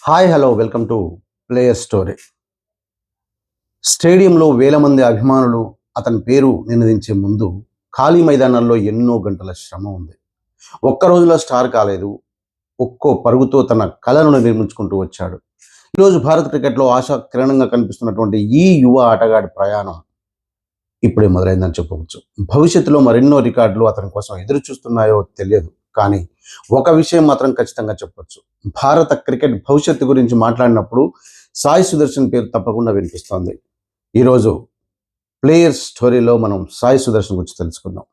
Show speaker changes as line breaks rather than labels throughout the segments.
Hi hello welcome to player story. స్టేడియంలో వేల మంది అభిమానులు అతని పేరు నినదించే ముందు ఖాళీ మైదానాల్లో ఎన్నో గంటల శ్రమ ఉంది. ఒక్క రోజులో స్టార్ కాలేదు, ఒక్కో పరుగుతో తన కళలను నిర్మించుకుంటూ వచ్చాడు. ఈరోజు భారత క్రికెట్లో ఆశా కిరణంగా కనిపిస్తున్నటువంటి ఈ యువ ఆటగాడి ప్రయాణం ఇప్పుడే మొదలైందని చెప్పవచ్చు. భవిష్యత్తులో మరెన్నో రికార్డులు అతని కోసం ఎదురు చూస్తున్నాయో తెలియదు, కానీ ఒక విషయం మాత్రం ఖచ్చితంగా చెప్పొచ్చు. భారత క్రికెట్ భవిష్యత్తు గురించి మాట్లాడినప్పుడు సాయి సుదర్శన్ పేరు తప్పకుండా వినిపిస్తోంది. ఈరోజు ప్లేయర్స్ స్టోరీలో మనం సాయి సుదర్శన్ గురించి తెలుసుకుందాం.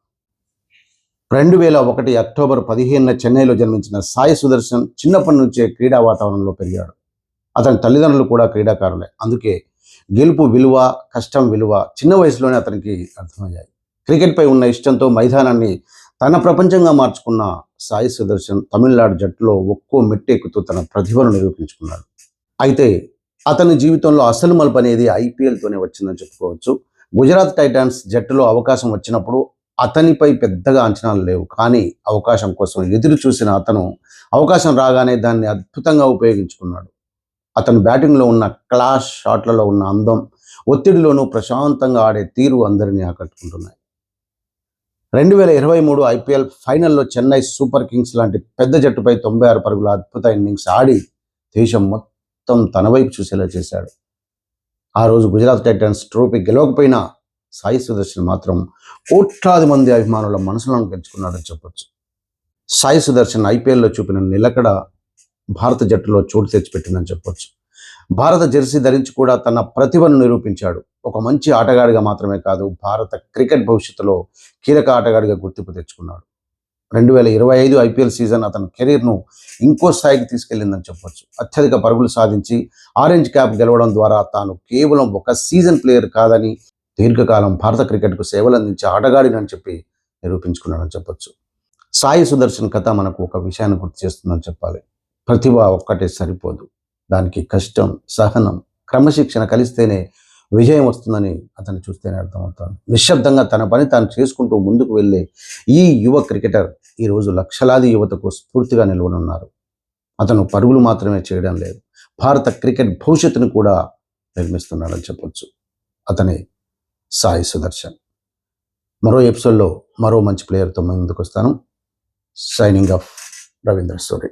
2001 అక్టోబర్ 15న చెన్నైలో జన్మించిన సాయి సుదర్శన్ చిన్నప్పటి నుంచే క్రీడా వాతావరణంలో పెరిగాడు. అతని తల్లిదండ్రులు కూడా క్రీడాకారులే. అందుకే గెలుపు విలువ, కష్టం విలువ చిన్న వయసులోనే అతనికి అర్థమయ్యాయి. క్రికెట్పై ఉన్న ఇష్టంతో మైదానాన్ని తన ప్రపంచంగా మార్చుకున్న సాయి సుదర్శన్ తమిళనాడు జట్టులో ఒక్కో మెట్టెక్కుతూ తన ప్రతిభను నిరూపించుకున్నాడు. అయితే అతని జీవితంలో అసలు మలుపు అనేది ఐపీఎల్తోనే వచ్చిందని చెప్పుకోవచ్చు. గుజరాత్ టైటాన్స్ జట్టులో అవకాశం వచ్చినప్పుడు అతనిపై పెద్దగా అంచనాలు లేవు, కానీ అవకాశం కోసం ఎదురు చూసిన అతను అవకాశం రాగానే దాన్ని అద్భుతంగా ఉపయోగించుకున్నాడు. అతను బ్యాటింగ్లో ఉన్న క్లాష్, షాట్లలో ఉన్న అందం, ఒత్తిడిలోనూ ప్రశాంతంగా ఆడే తీరు అందరినీ ఆకట్టుకుంటున్నాయి. 2023 ఐపీఎల్ ఫైనల్లో చెన్నై సూపర్ కింగ్స్ లాంటి పెద్ద జట్టుపై 96 పరుగుల అద్భుత ఇన్నింగ్స్ ఆడి దేశం మొత్తం తన వైపు చూసేలా చేశాడు. ఆ రోజు గుజరాత్ టైటన్స్ ట్రోఫీ గెలవకపోయినా సాయి సుదర్శన్ మాత్రం కోట్లాది మంది అభిమానుల మనసులను గెలుచుకున్నాడని చెప్పొచ్చు. సాయి సుదర్శన్ ఐపీఎల్లో చూపిన నిలకడ భారత జట్టులో చోటు తెచ్చిపెట్టిందని చెప్పొచ్చు. భారత జెర్సీ ధరించి కూడా తన ప్రతిభను నిరూపించాడు. ఒక మంచి ఆటగాడిగా మాత్రమే కాదు, భారత క్రికెట్ భవిష్యత్తులో కీలక ఆటగాడిగా గుర్తింపు తెచ్చుకున్నాడు. 2025 ఐపీఎల్ సీజన్ అతని కెరీర్ను ఇంకో స్థాయికి తీసుకెళ్లిందని చెప్పొచ్చు. అత్యధిక పరుగులు సాధించి ఆరెంజ్ క్యాప్ గెలవడం ద్వారా తాను కేవలం ఒక సీజన్ ప్లేయర్ కాదని, దీర్ఘకాలం భారత క్రికెట్కు సేవలు అందించే ఆటగాడినని చెప్పి నిరూపించుకున్నాడని చెప్పొచ్చు. సాయి సుదర్శన్ కథ మనకు ఒక విషయాన్ని గుర్తు చేస్తుందని చెప్పాలి. ప్రతిభ ఒక్కటే సరిపోదు, దానికి కష్టం, సహనం, క్రమశిక్షణ కలిస్తేనే విజయం వస్తుందని అతను చూస్తేనే అర్థమవుతుంది. నిశ్శబ్దంగా తన పని తాను చేసుకుంటూ ముందుకు వెళ్ళే ఈ యువ క్రికెటర్ ఈరోజు లక్షలాది యువతకు స్ఫూర్తిగా నిలవనున్నారు. అతను పరుగులు మాత్రమే చేయడం లేదు, భారత క్రికెట్ భవిష్యత్తును కూడా నిర్మిస్తున్నాడని చెప్పొచ్చు. అతనే సాయి సుదర్శన్. మరో ఎపిసోడ్లో మరో మంచి ప్లేయర్తో ముందుకు వస్తాను. Signing off Ravindra story.